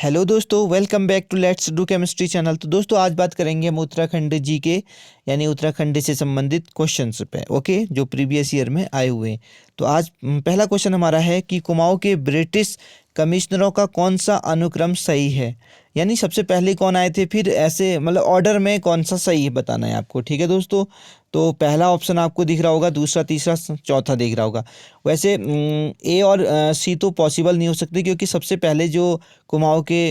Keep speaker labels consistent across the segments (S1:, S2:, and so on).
S1: Hello दोस्तों, welcome back to let's do chemistry channel. तो दोस्तों आज बात करेंगे हम उत्तराखंड जी के यानी उत्तराखंड से संबंधित क्वेश्चंस पे। ओके, जो प्रीवियस ईयर में आए हुए हैं। तो आज पहला क्वेश्चन हमारा है कि कुमाऊं के ब्रिटिश कमिश्नरों का कौन सा अनुक्रम सही है, यानी सबसे पहले कौन आए थे, फिर ऐसे मतलब ऑर्डर में कौन सा सही है बताना है आपको। ठीक है दोस्तों, तो पहला ऑप्शन आपको दिख रहा होगा, दूसरा, तीसरा, चौथा दिख रहा होगा। वैसे ए और सी तो पॉसिबल नहीं हो सकते, क्योंकि सबसे पहले जो कुमाऊं के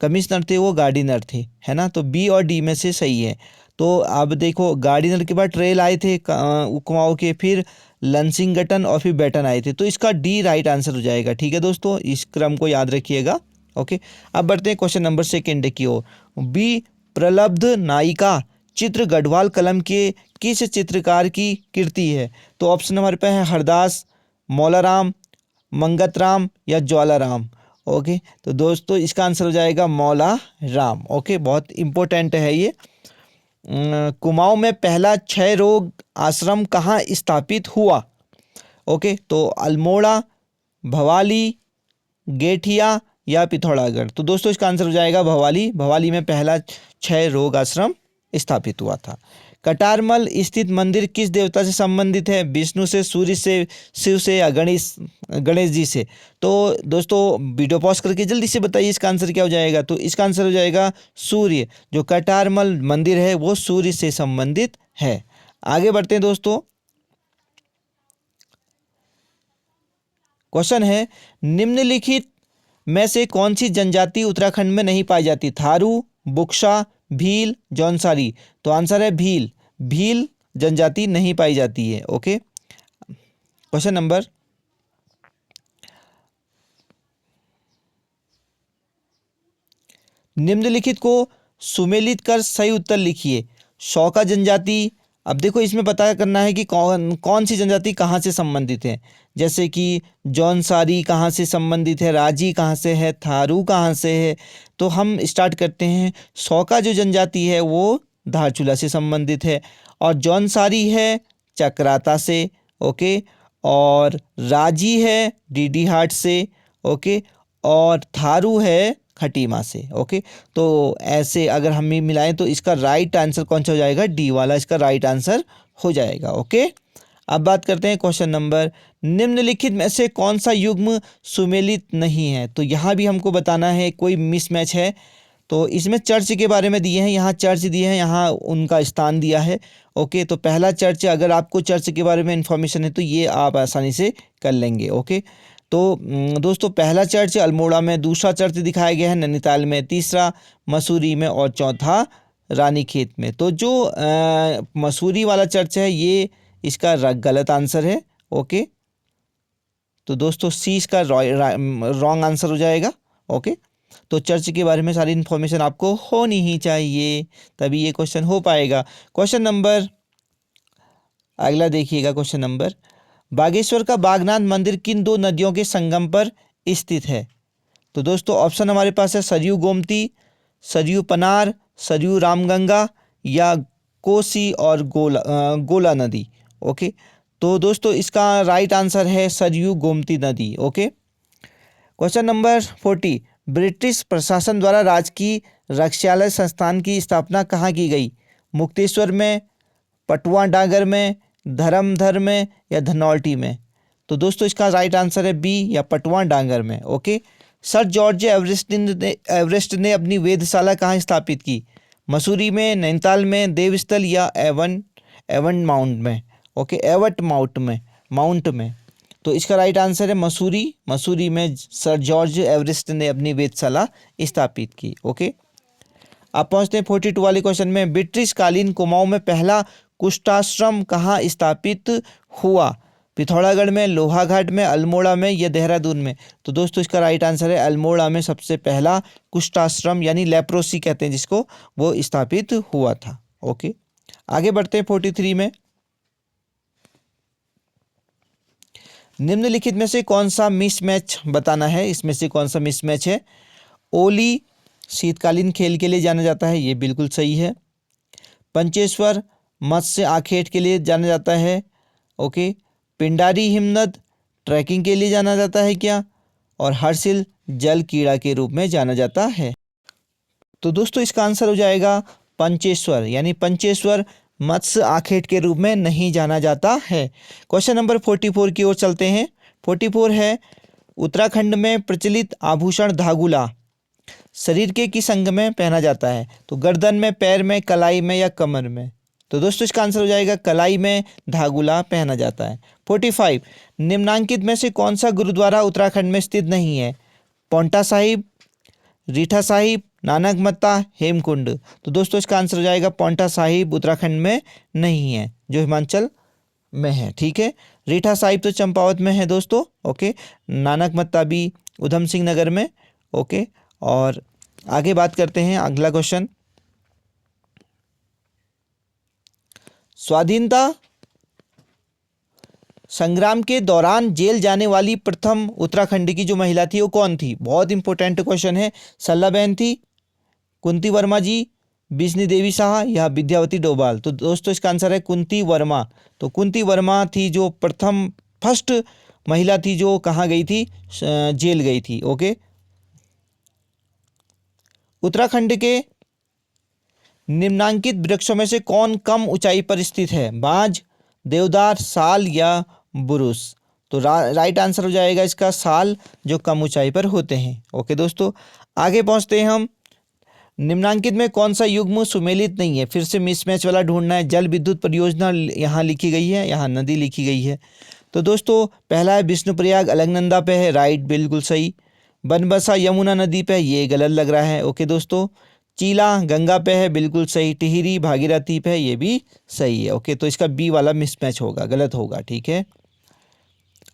S1: कमिश्नर थे वो गार्डिनर थे, है ना। तो बी और डी में से सही है। तो अब देखो, गार्डिनर के बाद ट्रेल आए थे कुमाऊं के, फिर लंसिंगटन और फिर बेटन आए थे। तो इसका डी राइट आंसर हो जाएगा। ठीक है दोस्तों, इस क्रम को याद रखिएगा। ओके, अब बढ़ते हैं क्वेश्चन नंबर सेकेंड की ओर। बी, प्रलब्ध नायिका चित्र गढ़वाल कलम के किस चित्रकार की कृति है? तो ऑप्शन हमारे पास है हरदास, मौलाराम, मंगतराम या ज्वालाराम। ओके, तो दोस्तों इसका आंसर हो जाएगा मौला राम। ओके, बहुत इंपॉर्टेंट है ये। कुमाऊं में पहला क्षय रोग आश्रम कहाँ स्थापित हुआ? ओके, तो अल्मोड़ा, भवाली, गेठिया या पिथौरागढ़। तो दोस्तों इसका आंसर हो जाएगा भवाली। भवाली में पहला क्षय रोग आश्रम स्थापित हुआ था। कटारमल स्थित मंदिर किस देवता से संबंधित है? विष्णु से, सूर्य से, शिव से या गणेश जी से? तो दोस्तों वीडियो पॉज करके जल्दी से बताइए इसका आंसर क्या हो जाएगा। तो इसका आंसर हो जाएगा सूर्य। जो कटारमल मंदिर है वो सूर्य से संबंधित है। आगे बढ़ते हैं दोस्तों। क्वेश्चन है, निम्नलिखित में से कौन सी जनजाति उत्तराखंड में नहीं पाई जाती? थारू, बुक्शा, भील, जौनसारी। तो आंसर है भील। भील जनजाति नहीं पाई जाती है। ओके, क्वेश्चन नंबर निम्नलिखित को सुमेलित कर सही उत्तर लिखिए। शौका जनजाति। अब देखो, इसमें पता करना है कि कौन कौन सी जनजाति कहाँ से संबंधित है। जैसे कि जौनसारी कहाँ से संबंधित है, राजी कहाँ से है, थारू कहाँ से है। तो हम स्टार्ट करते हैं। शौका जो जनजाति है वो धारचूला से संबंधित है, और जौनसारी है चक्राता से। ओके, और राजी है डीडीहाट से। ओके, और थारू है खटीमा से। ओके, तो ऐसे अगर हम मिलाएं तो इसका राइट आंसर कौन सा हो जाएगा? डी वाला इसका राइट आंसर हो जाएगा। ओके, अब बात करते हैं क्वेश्चन नंबर, निम्नलिखित में से कौन सा युग्म सुमेलित नहीं है? तो यहाँ भी हमको बताना है कोई मिसमैच है। तो इसमें चर्च के बारे में दिए हैं, यहाँ चर्च दिए हैं, यहाँ उनका स्थान दिया है। ओके, तो पहला चर्च, अगर आपको चर्च के बारे में इंफॉर्मेशन है तो ये आप आसानी से कर लेंगे। ओके, तो दोस्तों पहला चर्च अल्मोड़ा में, दूसरा चर्च दिखाया गया है नैनीताल में, तीसरा मसूरी में और चौथा रानीखेत में। तो जो मसूरी वाला चर्च है ये इसका गलत आंसर है। ओके, तो दोस्तों सी इसका रॉन्ग आंसर हो जाएगा। ओके, तो चर्च के बारे में सारी इन्फॉर्मेशन आपको होनी ही चाहिए, तभी ये क्वेश्चन हो पाएगा। क्वेश्चन नंबर अगला देखिएगा। क्वेश्चन नंबर, बागेश्वर का बागनाथ मंदिर किन दो नदियों के संगम पर स्थित है? तो दोस्तों ऑप्शन हमारे पास है सरयू गोमती, सरयू पनार, सरयू रामगंगा या कोसी और गोला नदी। ओके, तो दोस्तों इसका राइट आंसर है सरयू गोमती नदी। ओके, क्वेश्चन नंबर 40, ब्रिटिश प्रशासन द्वारा राजकीय रक्षालय संस्थान की स्थापना कहाँ की गई? मुक्तेश्वर में, पटुआ डांगर में, धर्मधर में या धनौल्टी में? तो दोस्तों इसका राइट आंसर है बी या पटुआ डांगर में। ओके, सर जॉर्ज एवरेस्ट ने अपनी वेधशाला कहाँ स्थापित की? मसूरी में, नैनीताल में, देवस्थल या एवन माउंट में? ओके, एवट माउंट में। तो इसका राइट आंसर है मसूरी। मसूरी में सर जॉर्ज एवरेस्ट ने अपनी वेधशाला स्थापित की। ओके, आप पहुंचते हैं 42 वाले क्वेश्चन में, ब्रिटिश कालीन कुमाऊं में पहला कुष्ठाश्रम कहाँ स्थापित हुआ? पिथौरागढ़ में, लोहाघाट में, अल्मोड़ा में या देहरादून में? तो दोस्तों इसका राइट आंसर है अल्मोड़ा में सबसे पहला कुष्ठाश्रम यानी लेप्रोसी कहते हैं जिसको, वो स्थापित हुआ था। ओके, आगे बढ़ते हैं 43 में, निम्नलिखित में से कौन सा मिसमैच बताना है। इसमें से कौन सा मिसमैच है? ओली शीतकालीन खेल के लिए जाना जाता है, ये बिल्कुल सही है। पंचेश्वर मत्स्य आखेट के लिए जाना जाता है। ओके, पिंडारी हिमनद ट्रैकिंग के लिए जाना जाता है क्या? और हर्षिल जल कीड़ा के रूप में जाना जाता है। तो दोस्तों इसका आंसर हो जाएगा पंचेश्वर, यानी पंचेश्वर मत्स्य आखेट के रूप में नहीं जाना जाता है। क्वेश्चन नंबर 44 की ओर चलते हैं। 44 है, उत्तराखंड में प्रचलित आभूषण धागुला शरीर के किस अंग में पहना जाता है? तो गर्दन में, पैर में, कलाई में या कमर में? तो दोस्तों इसका आंसर हो जाएगा कलाई में धागुला पहना जाता है। 45, निम्नांकित में से कौन सा गुरुद्वारा उत्तराखंड में स्थित नहीं है? पौंटा साहिब, रीठा साहिब, नानक मत्ता, हेमकुंड? तो दोस्तों इसका आंसर हो जाएगा पौंटा साहिब उत्तराखंड में नहीं है, जो हिमाचल में है। ठीक है, रीठा साहिब तो चंपावत में है दोस्तों। ओके, नानक मत्ता भी उधम सिंह नगर में। ओके, और आगे बात करते हैं। अगला क्वेश्चन, स्वाधीनता संग्राम के दौरान जेल जाने वाली प्रथम उत्तराखंड की जो महिला थी वो कौन थी? बहुत इंपॉर्टेंट क्वेश्चन है। सल्लाबहन थी, कुंती वर्मा जी, बिजनी देवी शाह या विद्यावती डोभाल? तो दोस्तों इसका आंसर है कुंती वर्मा। तो कुंती वर्मा थी जो प्रथम फर्स्ट महिला थी जो कहाँ गई थी? जेल गई थी। ओके, उत्तराखंड के निम्नांकित वृक्षों में से कौन कम ऊंचाई पर स्थित है? बांज, देवदार, साल या बुरुश? तो राइट आंसर हो जाएगा इसका साल, जो कम ऊंचाई पर होते हैं। ओके दोस्तों, आगे पहुंचते हैं हम। निम्नांकित में कौन सा युग्म सुमेलित नहीं है? फिर से मिसमैच वाला ढूंढना है। जल विद्युत परियोजना यहाँ लिखी गई है, यहाँ नदी लिखी गई है। तो दोस्तों पहला है विष्णुप्रयाग अलकनंदा पे है, राइट, बिल्कुल सही। बनबसा यमुना नदी पे, ये गलत लग रहा है। ओके दोस्तों, चीला गंगा पे है, बिल्कुल सही। टिहरी भागीरथी पे, ये भी सही है। ओके, तो इसका बी वाला मिसमैच होगा, गलत होगा। ठीक है,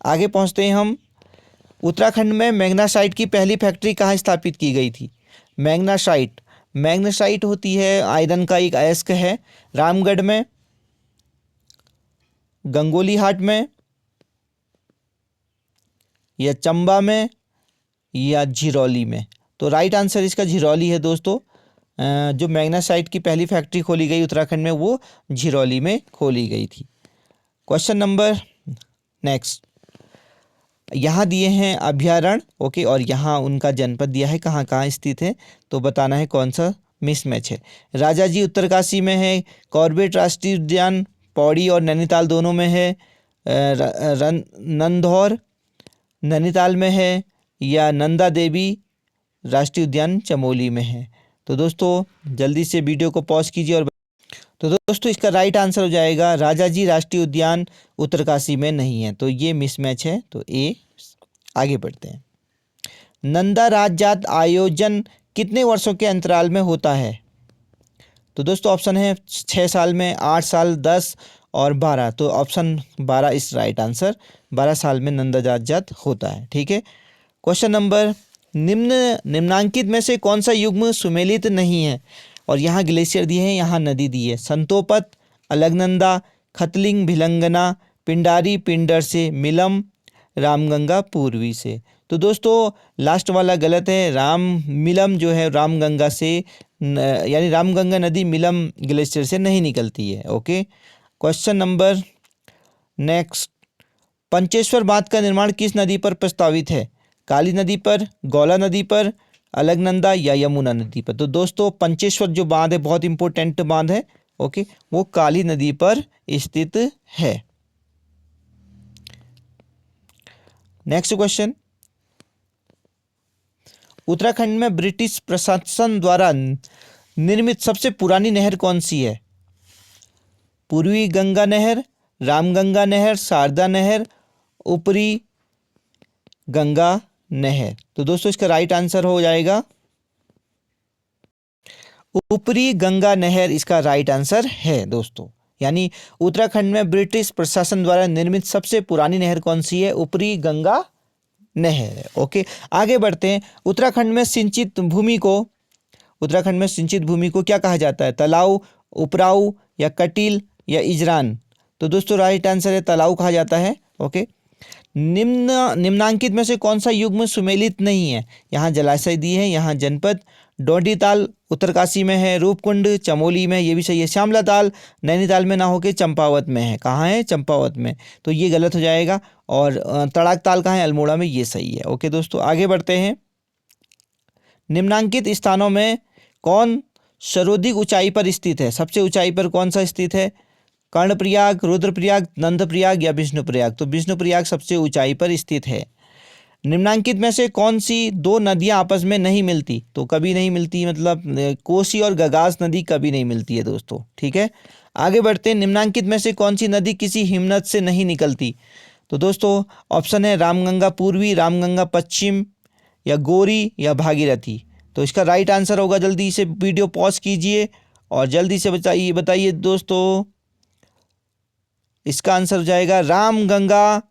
S1: आगे पहुंचते हैं हम। उत्तराखंड में मैग्नासाइट की पहली फैक्ट्री कहाँ स्थापित की गई थी? मैग्नासाइट होती है आयरन का एक अयस्क है। रामगढ़ में, गंगोलीहाट में या चंबा में या झिरौली में? तो राइट आंसर इसका झिरौली है दोस्तों। जो मैग्नासाइट की पहली फैक्ट्री खोली गई उत्तराखंड में वो झिरौली में खोली गई थी। क्वेश्चन नंबर नेक्स्ट, यहाँ दिए हैं अभ्यारण्य। ओके, और यहाँ उनका जनपद दिया है, कहाँ कहाँ स्थित है, तो बताना है कौन सा मिसमैच है। राजाजी उत्तरकाशी में है, कॉर्बेट राष्ट्रीय उद्यान पौड़ी और नैनीताल दोनों में है, नंदौर नैनीताल में है या नंदा देवी राष्ट्रीय उद्यान चमोली में है? तो दोस्तों जल्दी से वीडियो को पॉज कीजिए और तो दोस्तों इसका राइट आंसर हो जाएगा राजाजी राष्ट्रीय उद्यान उत्तरकाशी में नहीं है, तो ये मिसमैच है, तो ए। आगे बढ़ते हैं। नंदा राज्यजात आयोजन कितने वर्षों के अंतराल में होता है? तो दोस्तों ऑप्शन है 6 साल में, 8 साल, 10 और 12। तो ऑप्शन 12 इस राइट आंसर। 12 साल में नंदा राज्यजात होता है। ठीक है, क्वेश्चन नंबर, निम्नांकित में से कौन सा युग्म सुमेलित नहीं है? और यहाँ ग्लेशियर दिए हैं, यहाँ नदी दी है। संतोपत, अलकनंदा, खतलिंग भिलंगना, पिंडारी पिंडर से, मिलम, रामगंगा पूर्वी से? तो दोस्तों लास्ट वाला गलत है। मिलम जो है रामगंगा से, यानी रामगंगा नदी मिलम ग्लेशियर से नहीं निकलती है। Okay, question number next, Pancheshwar बांध का निर्माण किस नदी पर प्रस्तावित है? काली नदी पर, गौला नदी पर, अलकनंदा या यमुना नदी पर? तो दोस्तों पंचेश्वर जो बांध है बहुत इंपॉर्टेंट बांध है। ओके, वो काली नदी पर स्थित है। नेक्स्ट क्वेश्चन, उत्तराखंड में ब्रिटिश प्रशासन द्वारा निर्मित सबसे पुरानी नहर कौन सी है? पूर्वी गंगा नहर, रामगंगा नहर, शारदा नहर, ऊपरी गंगा नहर? तो दोस्तों इसका राइट आंसर हो जाएगा ऊपरी गंगा नहर, इसका राइट आंसर है दोस्तों। यानी उत्तराखंड में ब्रिटिश प्रशासन द्वारा निर्मित सबसे पुरानी नहर कौन सी है? ऊपरी गंगा नहर है। ओके, आगे बढ़ते हैं। उत्तराखंड में सिंचित भूमि को क्या कहा जाता है? तालाब, उपराऊ या कटील या इजरान? तो दोस्तों राइट आंसर है तालाब कहा जाता है। ओके, निम्नांकित में से कौन सा युग्म सुमेलित नहीं है? यहाँ जलाशय दिए हैं, यहाँ जनपद। डोंडीताल उत्तरकाशी में है, रूपकुंड चमोली में, ये भी सही है। श्यामला ताल नैनीताल में ना होके चंपावत में है। कहाँ है? चंपावत में, तो ये गलत हो जाएगा। और तड़ाक ताल कहाँ है? अल्मोड़ा में, ये सही है। ओके दोस्तों, आगे बढ़ते हैं। निम्नांकित स्थानों में कौन सर्वाधिक ऊंचाई पर स्थित है? सबसे ऊंचाई पर कौन सा स्थित है? कर्णप्रयाग, रुद्रप्रयाग, नंदप्रयाग या विष्णुप्रयाग? तो विष्णुप्रयाग सबसे ऊंचाई पर स्थित है। निम्नांकित में से कौन सी दो नदियां आपस में नहीं मिलती? तो कभी नहीं मिलती, मतलब कोसी और गगास नदी कभी नहीं मिलती है दोस्तों, ठीक है। आगे बढ़ते हैं, निम्नांकित में से कौन सी नदी किसी हिमनद से नहीं निकलती? तो दोस्तों ऑप्शन है रामगंगा पूर्वी, रामगंगा पश्चिम, या गौरी या भागीरथी। तो इसका राइट आंसर होगा, जल्दी से वीडियो पॉज कीजिए और जल्दी से बताइए दोस्तों। इसका आंसर हो जाएगा रामगंगा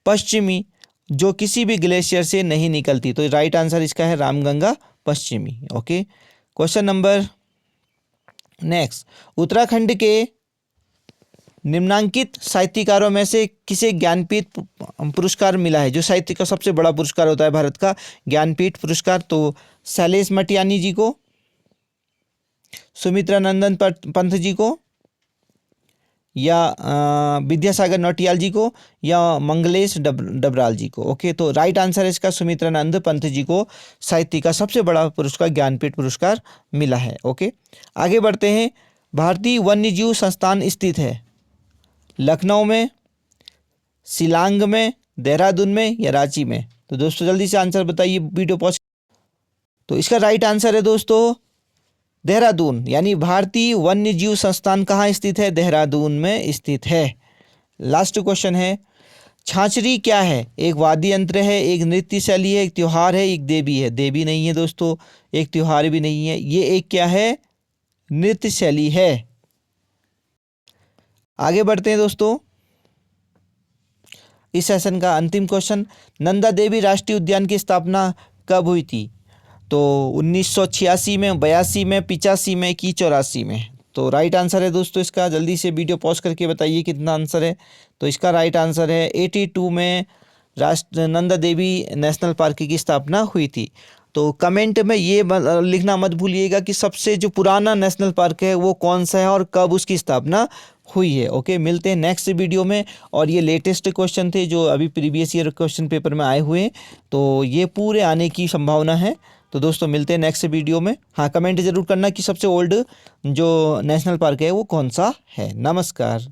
S1: पश्चिमी, जो किसी भी ग्लेशियर से नहीं निकलती। तो राइट आंसर इसका है रामगंगा पश्चिमी। Okay, question number next, Uttarakhand के निम्नांकित साहित्यकारों में से किसे ज्ञानपीठ पुरस्कार मिला है? जो साहित्य का सबसे बड़ा पुरस्कार होता है भारत का, ज्ञानपीठ पुरस्कार, तो शैलेश मटियानी जी को, सुमित्रा नंदन पंत जी को, या विद्यासागर नौटियाल जी को, या मंगलेश डबराल जी को। ओके, तो राइट आंसर है इसका सुमित्रानंद पंत जी को साहित्य का सबसे बड़ा पुरस्कार ज्ञानपीठ पुरस्कार मिला है। ओके, आगे बढ़ते हैं। भारतीय वन्यजीव संस्थान स्थित है लखनऊ में, शिलांग में, देहरादून में या रांची में? तो दोस्तों जल्दी से आंसर बताइए, वीडियो पॉज। तो इसका राइट आंसर है दोस्तों देहरादून, यानी भारतीय वन्यजीव संस्थान कहाँ स्थित है? देहरादून में स्थित है। लास्ट क्वेश्चन है, छाछरी क्या है? एक वाद्य यंत्र है, एक नृत्य शैली है, एक त्योहार है, एक देवी है? देवी नहीं है दोस्तों, एक त्योहार भी नहीं है, ये एक क्या है? नृत्य शैली है। आगे बढ़ते हैं दोस्तों, इस सेशन का अंतिम क्वेश्चन, नंदा देवी राष्ट्रीय उद्यान की स्थापना कब हुई थी? तो 1986 में, 82 में, 85 में कि 84 में? तो राइट आंसर है दोस्तों इसका, जल्दी से वीडियो पॉज करके बताइए कितना आंसर है। तो इसका राइट आंसर है 82 में नंदा देवी नेशनल पार्क की स्थापना हुई थी। तो कमेंट में ये लिखना मत भूलिएगा कि सबसे जो पुराना नेशनल पार्क है वो कौन सा है और कब उसकी स्थापना हुई है। ओके, मिलते हैं नेक्स्ट वीडियो में। और ये लेटेस्ट क्वेश्चन थे जो अभी प्रीवियस ईयर क्वेश्चन पेपर में आए हुए हैं, तो ये पूरे आने की संभावना है। तो दोस्तों मिलते हैं नेक्स्ट वीडियो में। हाँ, कमेंट जरूर करना कि सबसे ओल्ड जो नेशनल पार्क है वो कौन सा है। नमस्कार।